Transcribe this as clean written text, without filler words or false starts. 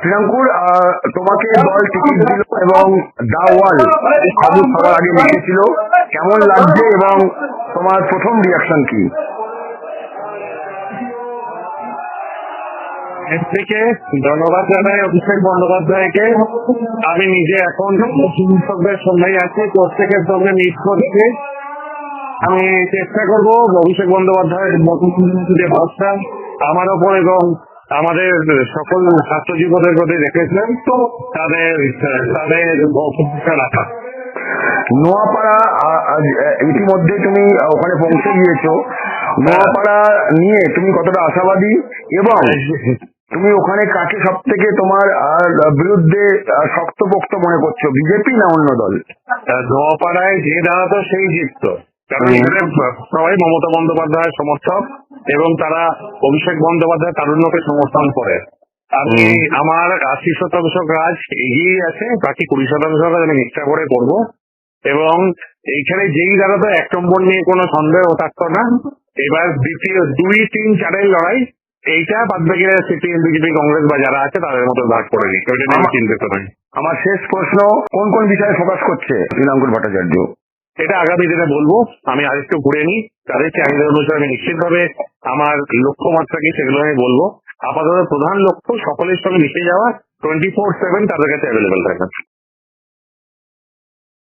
শ্রীরাঙ্কুর, তোমাকে দল টিকিট দিল এবং দা ওয়াল খবর সবার আগে লিখেছিল, কেমন লাগছে এবং তোমার প্রথম রিয়াকশন কি? এর থেকে ধন্যবাদ জানাই অভিষেক বন্দ্যোপাধ্যায়কে। আমি নিজে এখন চিকিৎসকদের সঙ্গেই আছি, প্রত্যেকের সঙ্গে মিট করছি। আমি চেষ্টা করব অভিষেক বন্দ্যোপাধ্যায়ের যে ভরসা আমার ওপর এবং আমাদের সকল ছাত্র জীবনের প্রতি রেখেছেন তাদের ভরসা রাখা। নোয়াপাড়া, ইতিমধ্যে তুমি ওখানে পৌঁছে গিয়েছো, নোয়াপাড়া নিয়ে তুমি কতটা আশাবাদী এবং তুমি ওখানে কাকে সব থেকে তোমার বিরুদ্ধে শক্তপোক্ত মনে করছো, বিজেপি না অন্য দল? নোয়াপাড়ায় যে দাঁড়াতো সেই জিততো, কারণ এখানে সবাই মমতা বন্দ্যোপাধ্যায়ের সমর্থক এবং তারা অভিষেক বন্দ্যোপাধ্যায় তারুণ্যকে সমর্থন করে। আমি আমার 80% কাজ এগিয়ে আছে, বাকি 20% কাজ আমি নিষ্ঠা করে করব এবং এইখানে যেই দাঁড়াতো 1 নম্বর নিয়ে কোনো সন্দেহ থাকতো না। এবার দ্বিতীয় 2, 3, 4 লড়াই, এইটা বাদ বাকি সিপিএম, বিজেপি, কংগ্রেস বা যারা আছে তাদের মতো ভাগ করে দিই, ওইটা নিয়ে চিন্তিত নয়। আমার শেষ প্রশ্ন, কোন কোন বিষয়ে ফোকাস করছে শ্রীরাঙ্কুর ভট্টাচার্য? এটা আগামী দিনে বলবো। আমি আরেকটু ঘুরে নিই, তাদের চাহিদা অনুসারে আমি নিশ্চিতভাবে আমার লক্ষ্যমাত্রা কি সেগুলো আমি বলবো। আপাতত প্রধান লক্ষ্য সকলের সঙ্গে মিশে যাওয়া, 24/7 তাদের কাছে অ্যাভেলেবেল থাকা।